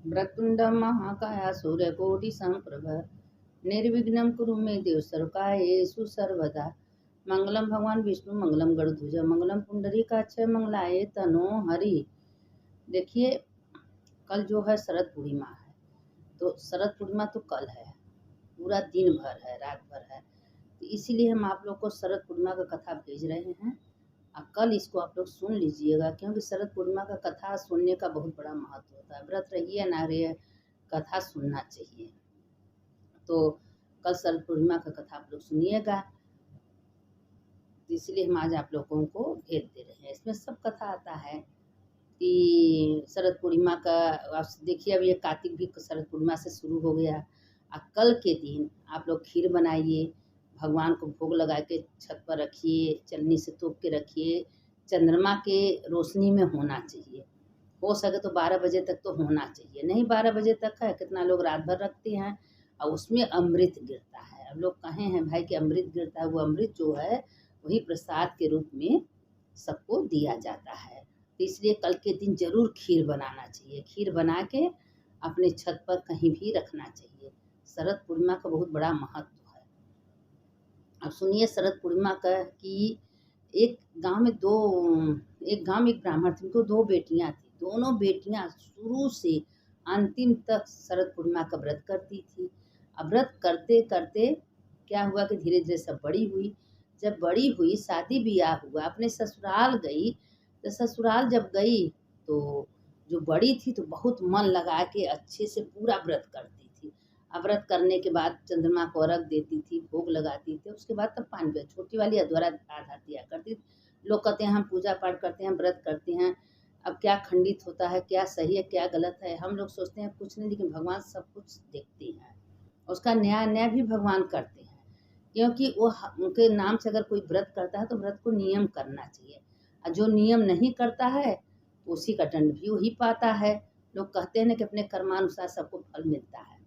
वक्रतुण्डं महाकाय सूर्यकोटिसमप्रभ निर्विघ्नं कुरु मे देव सर्वकार्येषु सर्वदा। मंगलम भगवान विष्णु मंगलम गरुड़ध्वज मंगलम पुंडरीकाक्ष मंगलाय तनो हरि। देखिए, कल जो है शरद पूर्णिमा है, तो शरद पूर्णिमा तो कल है, पूरा दिन भर है, रात भर है। तो इसीलिए हम आप लोग को शरद पूर्णिमा का कथा भेज रहे हैं और कल इसको आप लोग सुन लीजिएगा, क्योंकि शरद पूर्णिमा का कथा सुनने का बहुत बड़ा महत्व होता है। व्रत रहिए या ना रहिए, कथा सुनना चाहिए। तो कल शरद पूर्णिमा का कथा आप लोग सुनिएगा, तो इसलिए हम आज आप लोगों को भेज दे रहे हैं। इसमें सब कथा आता है कि शरद पूर्णिमा का, आप देखिए अब ये कार्तिक भी शरद पूर्णिमा से शुरू हो गया। और कल के दिन आप लोग खीर बनाइए, भगवान को भोग लगा के छत पर रखिए, चलनी से तोप के रखिए। चंद्रमा के रोशनी में होना चाहिए, हो सके तो 12 बजे तक तो होना चाहिए। नहीं 12 बजे तक है, कितना लोग रात भर रखते हैं और उसमें अमृत गिरता है। अब लोग कहे हैं भाई कि अमृत गिरता है, वो अमृत जो है वही प्रसाद के रूप में सबको दिया जाता है। तो इसलिए कल के दिन जरूर खीर बनाना चाहिए। खीर बना के अपने छत पर कहीं भी रखना चाहिए। शरद पूर्णिमा का बहुत बड़ा महत्व है। अब सुनिए शरद पूर्णिमा का कि एक गांव में एक ब्राह्मण थे, उनको 2 बेटियां थी। दोनों बेटियां शुरू से अंतिम तक शरद पूर्णिमा का व्रत करती थी। अब व्रत करते करते क्या हुआ कि धीरे धीरे सब बड़ी हुई। जब बड़ी हुई, शादी ब्याह हुआ, अपने ससुराल गई। तो ससुराल जब गई तो जो बड़ी थी तो बहुत मन लगा के अच्छे से पूरा व्रत करती थी। अब व्रत करने के बाद चंद्रमा को अर्घ देती थी, भोग लगाती थी, उसके बाद तब पानी पिया। छोटी वाली अधूरा आधा दिया करती। लोग कहते हैं हम पूजा पाठ करते हैं, व्रत करते हैं, अब क्या खंडित होता है, क्या सही है क्या गलत है। हम लोग सोचते हैं कुछ नहीं, लेकिन भगवान सब कुछ देखते हैं। उसका न्याय भी भगवान करते हैं, क्योंकि वो उनके नाम से अगर कोई व्रत करता है तो व्रत को नियम करना चाहिए। और जो नियम नहीं करता है तो उसी का दंड भी वही पाता है। लोग कहते हैं ना कि अपने कर्मानुसार सबको फल मिलता है।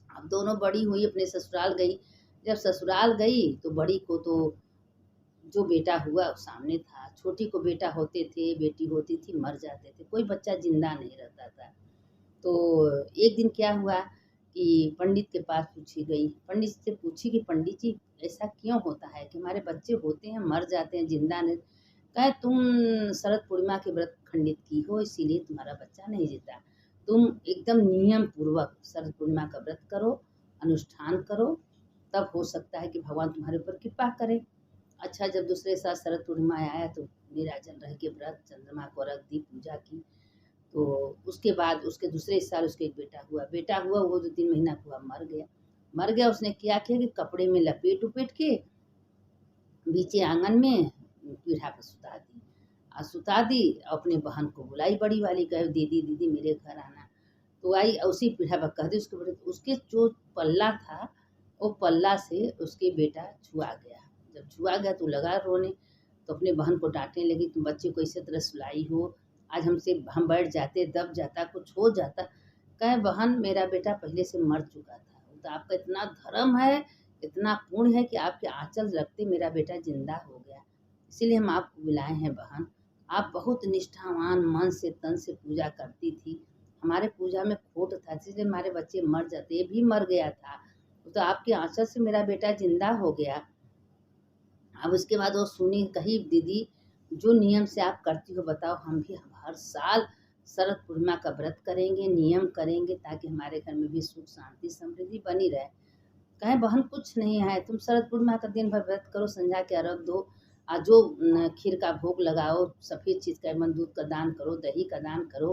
अब दोनों बड़ी हुई, अपने ससुराल गई। जब ससुराल गई तो बड़ी को तो जो बेटा हुआ वो सामने था। छोटी को बेटा होते थे, बेटी होती थी, मर जाते थे, कोई बच्चा जिंदा नहीं रहता था। तो एक दिन क्या हुआ कि पंडित के पास पूछी गई। पंडित से पूछी कि पंडित जी ऐसा क्यों होता है कि हमारे बच्चे होते हैं मर जाते हैं, जिंदा नहीं। कहे तुम शरद पूर्णिमा के व्रत खंडित की हो, इसीलिए तुम्हारा बच्चा नहीं जीता। तुम एकदम नियम पूर्वक शरद पूर्णिमा का व्रत करो, अनुष्ठान करो, तब हो सकता है कि भगवान तुम्हारे ऊपर कृपा करे। अच्छा, जब दूसरे साल शरद पूर्णिमा आया तो निर्जल रह के व्रत, चंद्रमा को अर्घ दी, पूजा की। तो उसके बाद उसके दूसरे साल उसके एक बेटा हुआ। वो 2-3 महीना हुआ, मर गया। उसने क्या किया कि कपड़े में लपेट उपेट के बीचे आंगन में पीढ़ा पर सुता दी। अपने बहन को बुलाई, बड़ी वाली, कहे दीदी दीदी मेरे घर आना। तो आई, उसी पीढ़ा पर कह दी। उसके जो पल्ला था वो पल्ला से उसके बेटा छुआ गया। जब छुआ गया तो लगा रोने। तो अपने बहन को डांटने लगी, तुम बच्चे को इसी तरह सुलाई हो, आज हम बैठ जाते, दब जाता, कुछ हो जाता। कहे बहन मेरा बेटा पहले से मर चुका था, तो आपका इतना धर्म है, इतना पुण्य है कि आपके आंचल रखते मेरा बेटा जिंदा हो गया, इसीलिए हम आपको बुलाए हैं बहन। आप बहुत निष्ठावान मन से तन से पूजा करती थी, हमारे पूजा में खोट था, इसलिए हमारे बच्चे मर जाते। ये भी मर गया था, तो आपके आंचल से मेरा बेटा जिंदा हो गया। अब उसके बाद वो सुनी, कही दीदी जो नियम से आप करती हो बताओ, हम भी हर साल शरद पूर्णिमा का व्रत करेंगे, नियम करेंगे, ताकि हमारे घर में भी सुख शांति समृद्धि बनी रहे। कहे बहन कुछ नहीं है, तुम शरद पूर्णिमा का दिन भर व्रत करो, संध्या के अर्घ दो, और जो खीर का भोग लगाओ, सफ़ेद चीज़ का एवं दूध का दान करो, दही का दान करो,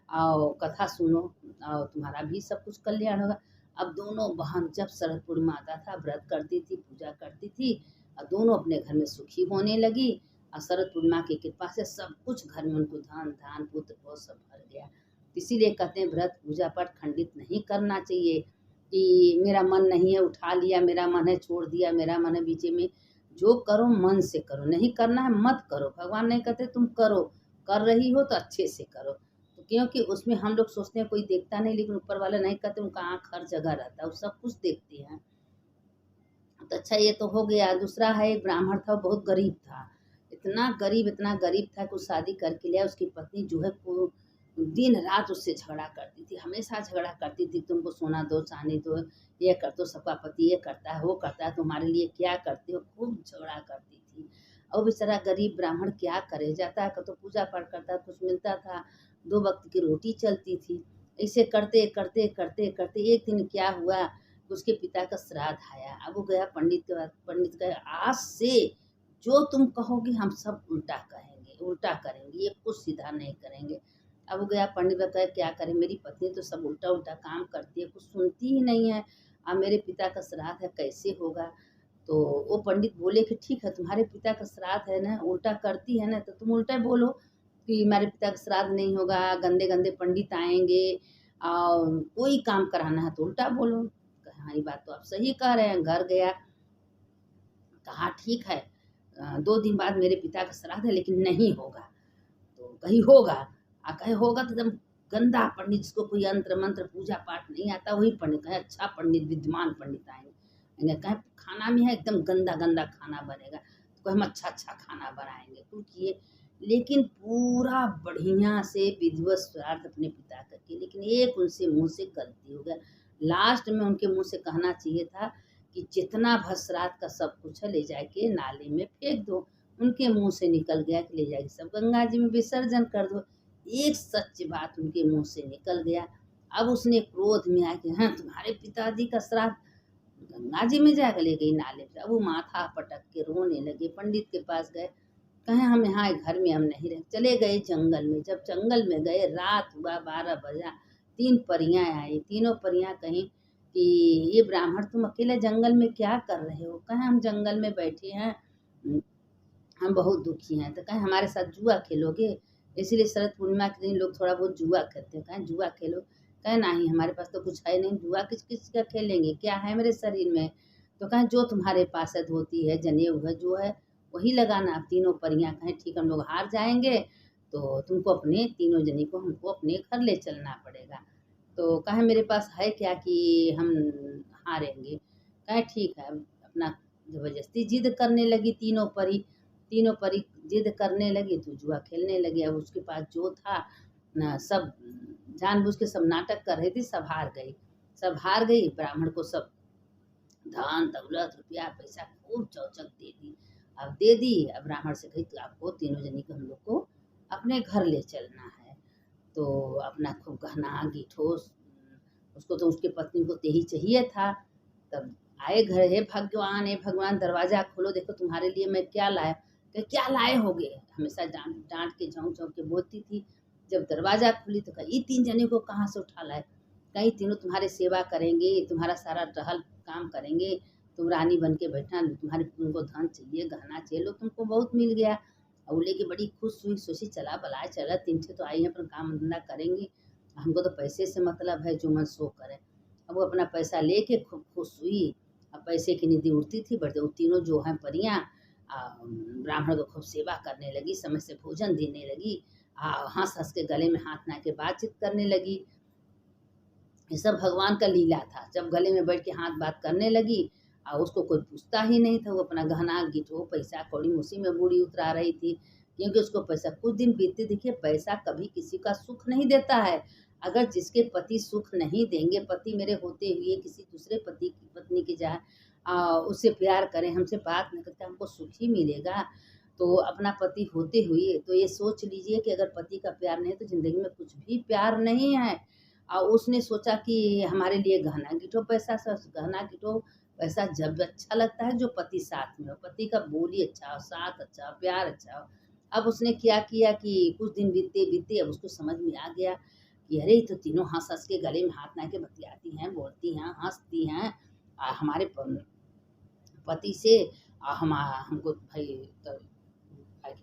और कथा सुनो, और तुम्हारा भी सब कुछ कल्याण होगा। अब दोनों बहन जब शरद पूर्णिमा आता था व्रत करती थी, पूजा करती थी, और दोनों अपने घर में सुखी होने लगी। और शरद पूर्णिमा की कृपा से सब कुछ घर में उनको धन धान पुत्र बहुत सब भर गया। इसीलिए कहते हैं व्रत पूजा पाठ खंडित नहीं करना चाहिए कि मेरा मन नहीं है उठा लिया, मेरा मन है छोड़ दिया, मेरा मन है बीचे में। जो करो मन से करो, नहीं करना है मत करो। भगवान नहीं कहते तुम करो, कर रही हो तो अच्छे से करो। तो क्योंकि उसमें हम लोग सोचते हैं कोई देखता नहीं, लेकिन ऊपर वाला नहीं कहते, उनका आँख हर जगह रहता है, वो सब कुछ देखते हैं। तो अच्छा, ये तो हो गया। दूसरा है, एक ब्राह्मण था, बहुत गरीब था, इतना गरीब था कि शादी करके लिया। उसकी पत्नी जो है दिन रात उससे झगड़ा करती थी, हमेशा झगड़ा करती थी, तुमको सोना दो चांदी दो, ये कर दो, सबका पति ये करता है वो करता है, तुम्हारे लिए क्या करते हो, खूब झगड़ा करती थी। और बेचारा गरीब ब्राह्मण क्या करे, जाता है तो पूजा पाठ करता, कुछ मिलता था, 2 वक्त की रोटी चलती थी। ऐसे करते करते करते करते एक दिन क्या हुआ, उसके पिता का श्राद्ध आया। अब वो गया पंडित के पास, पंडित कहे आज से जो तुम कहोगे हम सब उल्टा कहेंगे, उल्टा करेंगे, ये कुछ सीधा नहीं करेंगे। अब वो गया पंडित बताया क्या करें, मेरी पत्नी तो सब उल्टा उल्टा काम करती है, कुछ सुनती ही नहीं है, अब मेरे पिता का श्राद्ध है कैसे होगा। तो वो पंडित बोले कि ठीक है, तुम्हारे पिता का श्राद्ध है ना, उल्टा करती है ना, तो तुम उल्टा बोलो कि हमारे पिता का श्राद्ध नहीं होगा, गंदे गंदे पंडित आएंगे और कोई काम कराना है तो उल्टा बोलो। हाँ ये बात तो आप सही कह रहे हैं। घर गया, कहा ठीक है 2 दिन बाद मेरे पिता का श्राद्ध है लेकिन नहीं होगा। तो कहीं होगा, कहे होगा तो एकदम गंदा पंडित, जिसको कोई यंत्र मंत्र पूजा पाठ नहीं आता वही पंडित। कहे अच्छा पंडित, विद्वान पंडित आएंगे। कहे खाना में है एकदम गंदा गंदा खाना बनेगा, तो हम अच्छा अच्छा खाना बनाएंगे, तो किए। लेकिन पूरा बढ़िया से विधिवत श्राद्ध अपने पिता का किए, लेकिन एक उनसे मुंह से गलती हो गया। लास्ट में उनके मुंह से कहना चाहिए था कि जितना भस्रात का सब कुछ है ले जाके नाले में फेंक दो। उनके मुंह से निकल गया कि ले जाके सब गंगा जी में विसर्जन कर दो। एक सच बात उनके मुंह से निकल गया। अब उसने क्रोध में आया कि हाँ तुम्हारे पिताजी का श्राद्ध गंगा जी में जाकर ले गई नाले में। अब वो माथा पटक के रोने लगे, पंडित के पास गए, कहे हम यहाँ घर में हम नहीं रहे। चले गए जंगल में, जब जंगल में गए रात हुआ 12 बजा, 3 परियां आई। तीनों परियां कहीं कि ये ब्राह्मण तुम अकेले जंगल में क्या कर रहे हो। कहे हम जंगल में बैठे हैं, हम बहुत दुखी हैं। तो कहें हमारे साथ जुआ खेलोगे, इसीलिए शरद पूर्णिमा के दिन लोग थोड़ा बहुत जुआ खेलते हैं। कहें जुआ खेलो, कहें नहीं हमारे पास तो कुछ है नहीं, जुआ किस किस का खेलेंगे, क्या है मेरे शरीर में। तो कहें जो तुम्हारे पास है, धोती है जनेऊ है जो है वही लगाना। अब तीनों परियां कहें ठीक हम लोग हार जाएंगे तो तुमको अपने तीनों जनी को हमको अपने घर ले चलना पड़ेगा। तो कहें मेरे पास है क्या कि हम हारेंगे। कहें ठीक है। अपना ज़बरदस्ती जिद करने लगी तीनों परी जिद करने लगी तो जुआ खेलने लगी। अब उसके पास जो था न सब जानबूझ के सब नाटक कर रही थी, सब हार गई। ब्राह्मण को सब धन दौलत रुपया पैसा खूब चौचक दे दी। अब दे दी, अब ब्राह्मण से कही तो आपको तीनों जनी को हम लोग को अपने घर ले चलना है। तो अपना खूब गहना गीठो, उसको तो उसके पत्नी को यही चाहिए था। तब आए घर, हे भगवान दरवाजा खोलो, देखो तुम्हारे लिए मैं क्या लाया। क्या लाए होगे, हमेशा डांट डांट के झोंक झोंक के बोलती थी। जब दरवाजा खुली तो कही 3 जने को कहाँ से उठा लाए। कहीं तीनों तुम्हारे सेवा करेंगे, तुम्हारा सारा टहल काम करेंगे, तुम रानी बन के बैठना, तुम्हारे तुमको धन चाहिए गहना चाहिए, लो तुमको बहुत मिल गया। और वो लेके बड़ी खुश हुई, सोची चला बलाए चला 3 ठे तो आई हैं, पर काम धंधा करेंगे, हमको तो पैसे से मतलब है, जो मन सो करे। अब वो अपना पैसा लेके खूब खुश हुई। अब पैसे की निधि उड़ती थी, बढ़ते वो तीनों जो हैं परियां ब्राह्मण को खूब सेवा करने लगी, समय से भोजन देने लगी, हंस हंस के गले में हाथ ना के बातचीत करने लगी। ये सब भगवान का लीला था। जब गले में बैठ के हाथ बात करने लगी और उसको कोई पूछता ही नहीं था, वो अपना गहना गिठो पैसा कौड़ी उसी में बूढ़ी उतरा रही थी, क्योंकि उसको पैसा। कुछ दिन बीतते, देखिए पैसा कभी किसी का सुख नहीं देता है। अगर जिसके पति सुख नहीं देंगे, पति मेरे होते हुए किसी दूसरे पति की पत्नी की जाए उससे प्यार करें, हमसे बात नहीं करते, हमको सुख ही मिलेगा। तो अपना पति होते हुए तो ये सोच लीजिए कि अगर पति का प्यार नहीं है तो ज़िंदगी में कुछ भी प्यार नहीं है। और उसने सोचा कि हमारे लिए गहना गिठो गहना गिठो पैसा जब अच्छा लगता है जो पति साथ में हो, पति का बोली अच्छा हो, साथ अच्छा हो, प्यार अच्छा हो। अब उसने क्या किया कि कुछ दिन बीतते बीतते अब उसको समझ में आ गया कि अरे तो तीनों हंस हंस के गले में हाथ ना के बतियाती हैं, बोलती हैं, हंसती हैं हमारे पति से। हमको भाई तो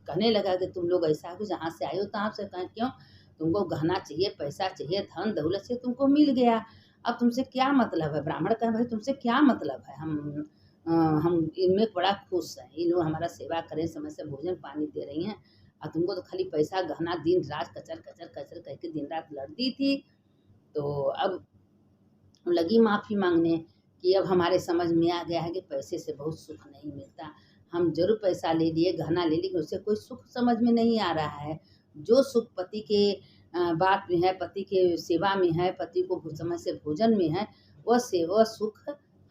कहने लगा कि तुम लोग ऐसा हो, जहाँ से आए हो तहाँ से। कहें क्यों, तुमको गहना चाहिए, पैसा चाहिए, धन दौलत से तुमको मिल गया, अब तुमसे क्या मतलब है। ब्राह्मण कहे भाई तुमसे क्या मतलब है, हम इनमें बड़ा खुश हैं, इन लोग हमारा सेवा करें, समय से भोजन पानी दे रही हैं, और तुमको तो खाली पैसा गहना दिन रात कचर कचर कचर कह के दिन रात लड़ती थी। तो अब लगी माफ़ी मांगने कि अब हमारे समझ में आ गया है कि पैसे से बहुत सुख नहीं मिलता। हम जरूर पैसा ले लिए, गहना ले लिए, उससे कोई सुख समझ में नहीं आ रहा है। जो सुख पति के बात में है, पति के सेवा में है, पति को समय से भोजन में है, वह सुख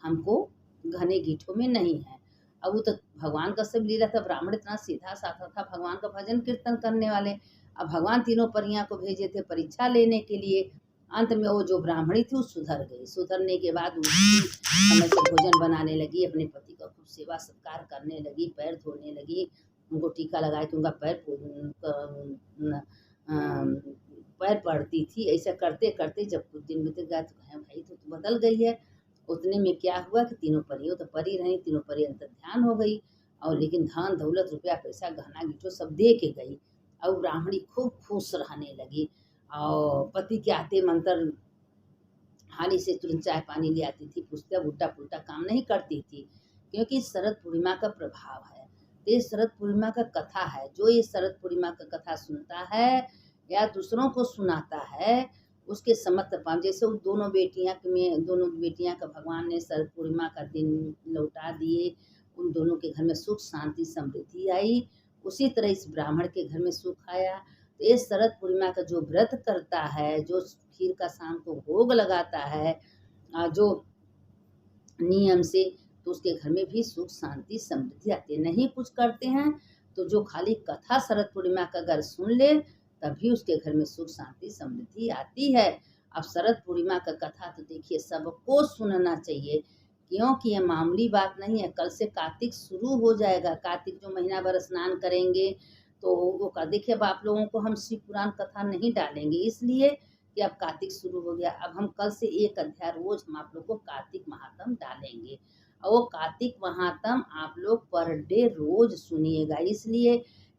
हमको घने गीठों में नहीं है। अब वो तो भगवान का सब लीला था। ब्राह्मण इतना सीधा साधा था, भगवान का भजन कीर्तन करने वाले। अब भगवान तीनों परियां को भेजे थे परीक्षा लेने के लिए। अंत में वो जो ब्राह्मणी थी वो सुधर गई। सुधरने के बाद उसकी समय से भोजन बनाने लगी, अपने पति का खूब सेवा सत्कार करने लगी, पैर धोने लगी, उनको टीका लगा के उनका पैर पड़ती थी। ऐसा करते करते जब कुछ दिन बीत गया तो कहें भाई तो बदल गई है। उतने में क्या हुआ कि तीनों परियों तो परी रही, तीनों परी अंतर ध्यान हो गई। और लेकिन धन दौलत रुपया पैसा गहना गिठो सब दे के गई। और ब्राह्मणी खूब खुश रहने लगी और पति के आते मंत्र हानि से तुरंत चाय पानी ले आती थी, पूछते उल्टा पुल्टा काम नहीं करती थी, क्योंकि शरद पूर्णिमा का प्रभाव है। ये शरद पूर्णिमा का कथा है। जो ये शरद पूर्णिमा का कथा सुनता है या दूसरों को सुनाता है उसके समस्त पाप, जैसे उन दोनों बेटियां का भगवान ने शरद पूर्णिमा का दिन लौटा दिए, उन दोनों के घर में सुख शांति समृद्धि आई, उसी तरह इस ब्राह्मण के घर में सुख आया। तो ये शरद पूर्णिमा का जो व्रत करता है, जो खीर का शाम को भोग लगाता है जो नियम से, तो उसके घर में भी सुख शांति समृद्धि आती है। नहीं कुछ करते हैं तो जो खाली कथा शरद पूर्णिमा का अगर सुन ले तभी उसके घर में सुख शांति समृद्धि आती है। अब शरद पूर्णिमा का कथा तो देखिए सबको सुनना चाहिए, क्योंकि ये मामूली बात नहीं है। कल से कार्तिक शुरू हो जाएगा। कार्तिक जो महीना भर स्नान करेंगे तो वो का देखिए। अब आप लोगों को हम शिव पुराण कथा नहीं डालेंगे इसलिए कि अब कार्तिक शुरू हो गया। अब हम कल से एक अध्याय रोज हम आप लोग को कार्तिक महात्म डालेंगे और वो कार्तिक महात्म आप लोग पर डे रोज सुनिएगा, इसलिए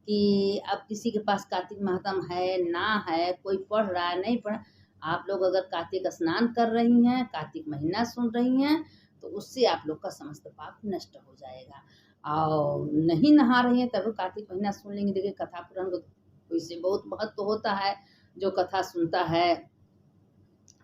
कि अब किसी के पास कार्तिक महात्म है ना है, कोई पढ़ रहा है नहीं पढ़, आप लोग अगर कार्तिक स्नान कर रही हैं, कार्तिक महीना सुन रही हैं तो उससे आप लोग का समस्त पाप नष्ट हो जाएगा। और नहीं नहा रही हैं तब कार्तिक महीना सुन लेंगे। देखिए कथा पुराण को इससे बहुत महत्व होता है। जो कथा सुनता है,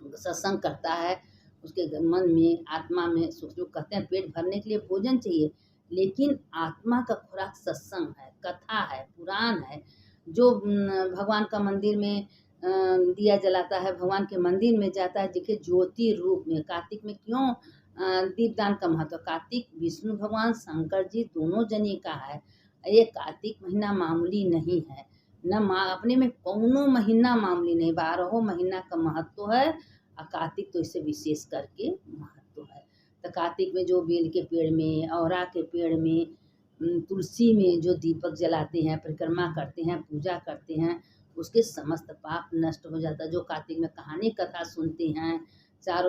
सत्संग करता है, उसके मन में आत्मा में सुख। जो कहते हैं पेट भरने के लिए भोजन चाहिए, लेकिन आत्मा का खुराक सत्संग है, कथा है, पुराण है। जो भगवान का मंदिर में दिया जलाता है, भगवान के मंदिर में जाता है, देखिए ज्योति रूप में। कार्तिक में क्यों दीपदान का महत्व? कार्तिक विष्णु भगवान शंकर जी दोनों जने का है। ये कार्तिक महीना मामूली नहीं है, न अपने में कौनो महीना मामूली नहीं, 12 महीना का महत्व है और कार्तिक तो इससे विशेष करके महत्व है। तो कार्तिक में जो बेल के पेड़ में, औरा के पेड़ में, तुलसी में जो दीपक जलाते हैं, परिक्रमा करते हैं, पूजा करते हैं, उसके समस्त पाप नष्ट हो जाता है। जो कार्तिक में कहानी कथा सुनते हैं, चार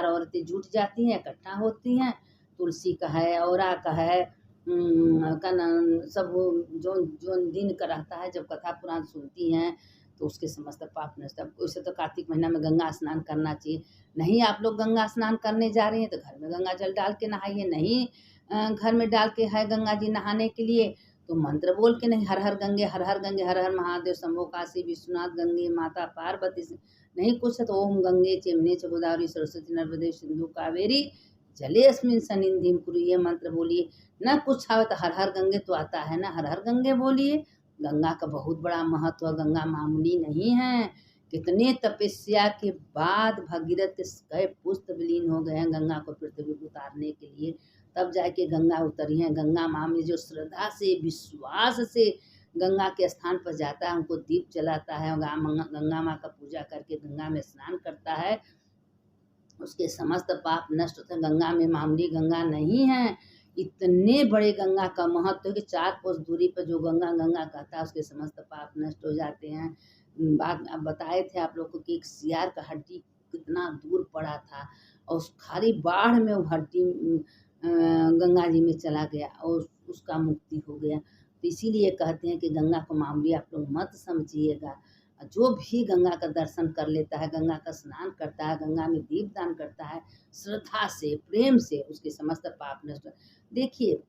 औरतें जुट जाती हैं, इकट्ठा होती हैं, तुलसी का है, औरा का है, सब जो जो दिन का रहता है, जब कथा पुराण सुनती हैं तो उसके समस्त पाप नष्ट। वैसे तो कार्तिक महीना में गंगा स्नान करना चाहिए। नहीं आप लोग गंगा स्नान करने जा रहे हैं तो घर में गंगा जल डाल के नहाइए। नहीं घर में डाल के है गंगा जी नहाने के लिए तो मंत्र बोल के नहीं, हर हर गंगे हर हर गंगे, हर हर महादेव शंभो काशी विश्वनाथ गंगे माता पार्वती से नहीं कुछ है तो ओम गंगे चेमने च गोदावरी सरस्वती नर्मदे सिंधु कावेरी जले अस्मिन सन्निधिम कुरु, ये मंत्र बोलिए। न कुछ आवे तो हर हर गंगे तो आता है ना, हर हर गंगे बोलिए। गंगा का बहुत बड़ा महत्व है, गंगा मामूली नहीं है। कितने तपस्या के बाद भगीरथ के कई पुष्प विलीन हो गए हैं गंगा को पृथ्वी को उतारने के लिए, तब जाके गंगा उतरी है। गंगा माँ में जो श्रद्धा से विश्वास से गंगा के स्थान पर जाता है, उनको दीप जलाता है, गंगा माँ का पूजा करके गंगा में स्नान करता है, उसके समस्त पाप नष्ट होते हैं। गंगा में मामूली गंगा नहीं है। इतने बड़े गंगा का महत्व है कि 4 कोस दूरी पर जो गंगा गंगा कहता है उसके समस्त पाप नष्ट हो जाते हैं। बात अब बताए थे आप लोग को कि एक सियार का हड्डी कितना दूर पड़ा था और उस खाली बाढ़ में वो हड्डी गंगा जी में चला गया और उसका मुक्ति हो गया। तो इसीलिए कहते हैं कि गंगा को मामूली आप लोग मत समझिएगा। जो भी गंगा का दर्शन कर लेता है, गंगा का स्नान करता है, गंगा में दीपदान करता है, श्रद्धा से प्रेम से, उसके समस्त पाप नष्ट। देखिए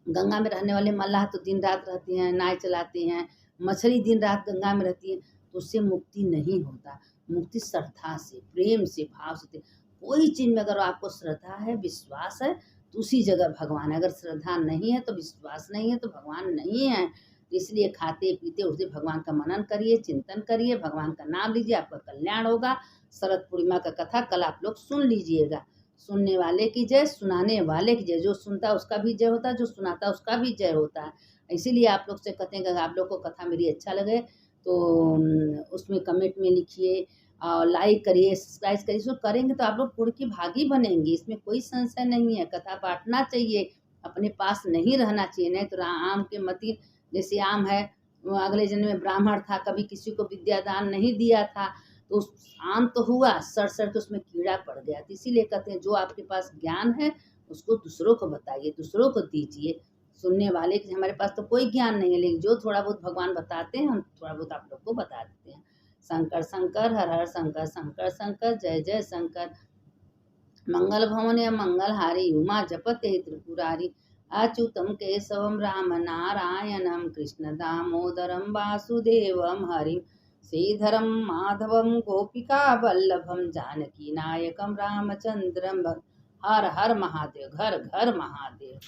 गंगा में रहने वाले मल्लाह तो दिन रात रहते हैं, नाव चलाते हैं, मछली दिन रात गंगा में रहती है, तो उससे मुक्ति नहीं होता। मुक्ति श्रद्धा से, प्रेम से, भाव से। कोई चीज़ में अगर आपको श्रद्धा है, विश्वास है तो उसी जगह भगवान है। अगर श्रद्धा नहीं है तो विश्वास नहीं है तो भगवान नहीं है। इसलिए खाते पीते उस दिन भगवान का मनन करिए, चिंतन करिए, भगवान का नाम लीजिए, आपका कल्याण होगा। शरद पूर्णिमा का कथा कल आप लोग सुन लीजिएगा। सुनने वाले की जय, सुनाने वाले की जय। जो सुनता है उसका भी जय होता है, जो सुनाता है उसका भी जय होता है। इसीलिए आप लोग से कहते हैं कि आप लोग को कथा मेरी अच्छा लगे तो उसमें कमेंट में लिखिए और लाइक करिए, सब्सक्राइब करिए। इसको करेंगे तो आप लोग पुण्य की भागी बनेंगे, इसमें कोई संशय नहीं है। कथा बांटना चाहिए, अपने पास नहीं रहना चाहिए। नहीं तो आम के मती जैसे आम है, वो अगले जन्म में ब्राह्मण था, कभी किसी को विद्यादान नहीं दिया था, तो उस आम तो हुआ, सड़ सड़ के उसमें कीड़ा पड़ गया। तो इसीलिए कहते हैं जो आपके पास ज्ञान है उसको दूसरों को बताइए, दूसरों को दीजिए। सुनने वाले की हमारे पास तो कोई ज्ञान नहीं है, लेकिन जो थोड़ा बहुत भगवान बताते हैं हम थोड़ा बहुत आप लोग को बता देते हैं। शंकर शंकर, हर हर शंकर, शंकर शंकर, जय जय शंकर। मंगल भवन या मंगल हारी, उमा जपते त्रिपुरारी। अच्युतम केशवम राम नारायणम कृष्ण दामोदरम वासुदेवम हरिम। श्रीधरम माधवम गोपिका वल्लभम जानकी नायकम रामचंद्रम। हर हर महादेव, घर घर महादेव।